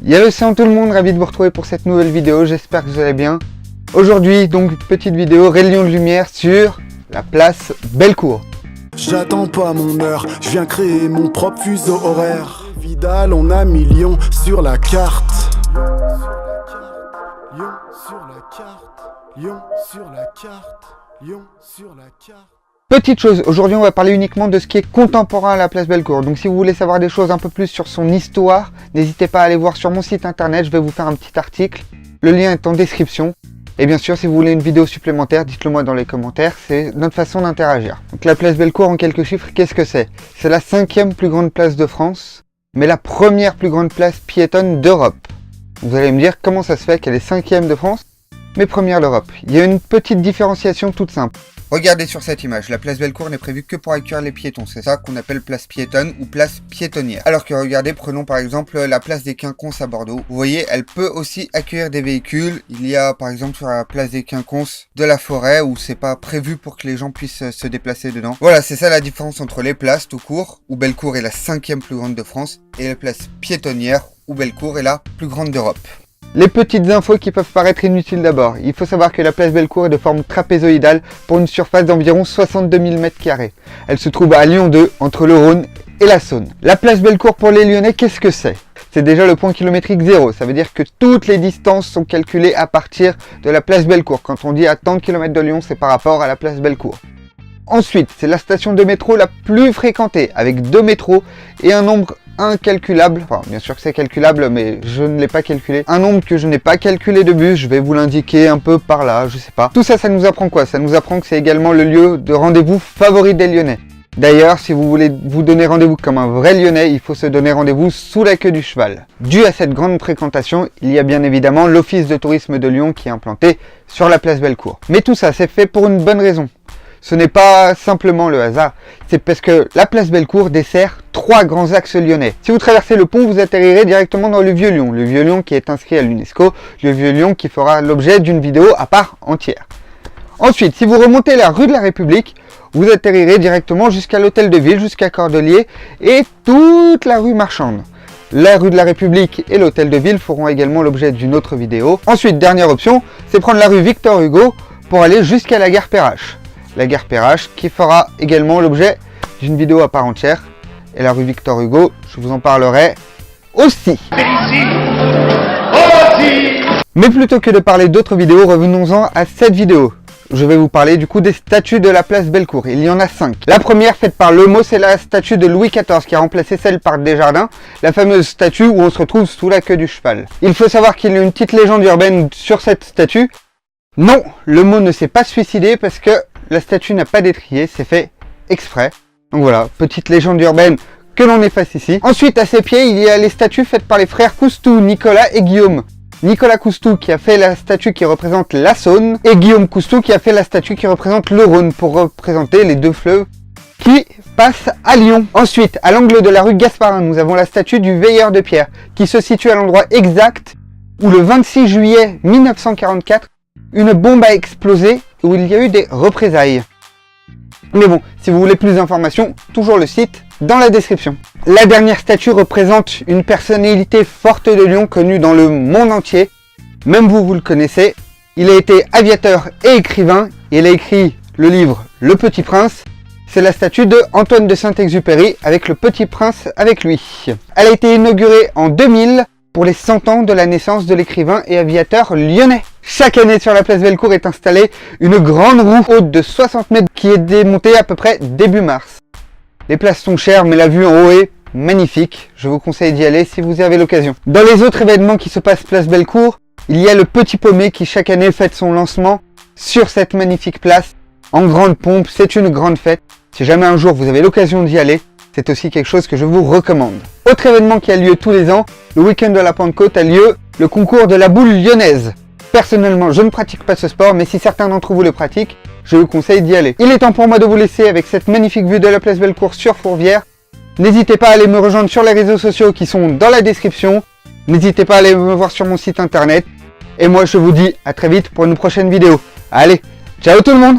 Y'a l'océan tout le monde, ravi de vous retrouver pour cette nouvelle vidéo, j'espère que vous allez bien. Aujourd'hui, donc, petite vidéo rayon de lumière sur la place Bellecour. J'attends pas mon heure, je viens créer mon propre fuseau horaire. Vidal, on a millions sur la carte. Lyon sur la carte, Lyon sur la carte, Lyon sur la carte. Petite chose, aujourd'hui on va parler uniquement de ce qui est contemporain à la place Bellecour. Donc si vous voulez savoir des choses un peu plus sur son histoire, n'hésitez pas à aller voir sur mon site internet, je vais vous faire un petit article. Le lien est en description. Et bien sûr, si vous voulez une vidéo supplémentaire, dites-le moi dans les commentaires, c'est notre façon d'interagir. Donc la place Bellecour, en quelques chiffres, qu'est-ce que c'est? C'est la 5e plus grande place de France, mais la première plus grande place piétonne d'Europe. Vous allez me dire comment ça se fait qu'elle est 5e de France, mais première d'Europe. Il y a une petite différenciation toute simple. Regardez sur cette image, la place Bellecour n'est prévue que pour accueillir les piétons, c'est ça qu'on appelle place piétonne ou place piétonnière. Alors que regardez, prenons par exemple la place des Quinconces à Bordeaux. Vous voyez, elle peut aussi accueillir des véhicules. Il y a par exemple sur la place des Quinconces de la Forêt où c'est pas prévu pour que les gens puissent se déplacer dedans. Voilà, c'est ça la différence entre les places tout court, où Bellecour est la 5e plus grande de France, et les places piétonnières, où Bellecour est la plus grande d'Europe. Les petites infos qui peuvent paraître inutiles d'abord. Il faut savoir que la place Bellecour est de forme trapézoïdale pour une surface d'environ 62 000 m². Elle se trouve à Lyon 2, entre le Rhône et la Saône. La place Bellecour pour les Lyonnais, qu'est-ce que c'est? C'est déjà le point kilométrique 0. Ça veut dire que toutes les distances sont calculées à partir de la place Bellecour. Quand on dit à tant de kilomètres de Lyon, c'est par rapport à la place Bellecour. Ensuite, c'est la station de métro la plus fréquentée, avec 2 métros et un nombre incalculable, enfin bien sûr que c'est calculable mais je ne l'ai pas calculé, un nombre que je n'ai pas calculé de bus, je vais vous l'indiquer un peu par là, je sais pas. Tout ça, ça nous apprend quoi? Ça nous apprend que c'est également le lieu de rendez-vous favori des Lyonnais. D'ailleurs, si vous voulez vous donner rendez-vous comme un vrai Lyonnais, il faut se donner rendez-vous sous la queue du cheval. Dû à cette grande fréquentation, il y a bien évidemment l'office de tourisme de Lyon qui est implanté sur la place Bellecour. Mais tout ça, c'est fait pour une bonne raison. Ce n'est pas simplement le hasard, c'est parce que la place Bellecour dessert 3 grands axes lyonnais. Si vous traversez le pont, vous atterrirez directement dans le Vieux-Lyon. Le Vieux-Lyon qui est inscrit à l'UNESCO, le Vieux-Lyon qui fera l'objet d'une vidéo à part entière. Ensuite, si vous remontez la rue de la République, vous atterrirez directement jusqu'à l'hôtel de ville, jusqu'à Cordeliers et toute la rue marchande. La rue de la République et l'hôtel de ville feront également l'objet d'une autre vidéo. Ensuite, dernière option, c'est prendre la rue Victor Hugo pour aller jusqu'à la gare Perrache. La gare Perrache qui fera également l'objet d'une vidéo à part entière. Et la rue Victor Hugo, je vous en parlerai aussi. Mais plutôt que de parler d'autres vidéos, revenons-en à cette vidéo. Je vais vous parler du coup des statues de la place Bellecour. Il y en a 5. La première, faite par Lemo, c'est la statue de Louis XIV qui a remplacé celle par Desjardins, la fameuse statue où on se retrouve sous la queue du cheval. Il faut savoir qu'il y a une petite légende urbaine sur cette statue. Non, Lemo ne s'est pas suicidé parce que la statue n'a pas d'étrier, c'est fait exprès. Donc voilà, petite légende urbaine que l'on efface ici. Ensuite, à ses pieds, il y a les statues faites par les frères Coustou, Nicolas et Guillaume. Nicolas Coustou qui a fait la statue qui représente la Saône et Guillaume Coustou qui a fait la statue qui représente le Rhône pour représenter les 2 fleuves qui passent à Lyon. Ensuite, à l'angle de la rue Gasparin, nous avons la statue du veilleur de pierre qui se situe à l'endroit exact où le 26 juillet 1944, une bombe a explosé où il y a eu des représailles. Mais bon, si vous voulez plus d'informations, toujours le site dans la description. La dernière statue représente une personnalité forte de Lyon connue dans le monde entier. Même vous, vous le connaissez. Il a été aviateur et écrivain. Il a écrit le livre Le Petit Prince. C'est la statue de Antoine de Saint-Exupéry avec le Petit Prince avec lui. Elle a été inaugurée en 2000 pour les 100 ans de la naissance de l'écrivain et aviateur lyonnais. Chaque année sur la place Bellecour est installée une grande roue haute de 60 mètres qui est démontée à peu près début mars. Les places sont chères mais la vue en haut est magnifique. Je vous conseille d'y aller si vous avez l'occasion. Dans les autres événements qui se passent place Bellecour, il y a le Petit Paumé qui chaque année fête son lancement sur cette magnifique place en grande pompe. C'est une grande fête. Si jamais un jour vous avez l'occasion d'y aller, c'est aussi quelque chose que je vous recommande. Autre événement qui a lieu tous les ans, le week-end de la Pentecôte a lieu le concours de la boule lyonnaise. Personnellement, je ne pratique pas ce sport, mais si certains d'entre vous le pratiquent, je vous conseille d'y aller. Il est temps pour moi de vous laisser avec cette magnifique vue de la place Bellecour sur Fourvière. N'hésitez pas à aller me rejoindre sur les réseaux sociaux qui sont dans la description. N'hésitez pas à aller me voir sur mon site internet. Et moi, je vous dis à très vite pour une prochaine vidéo. Allez, ciao tout le monde!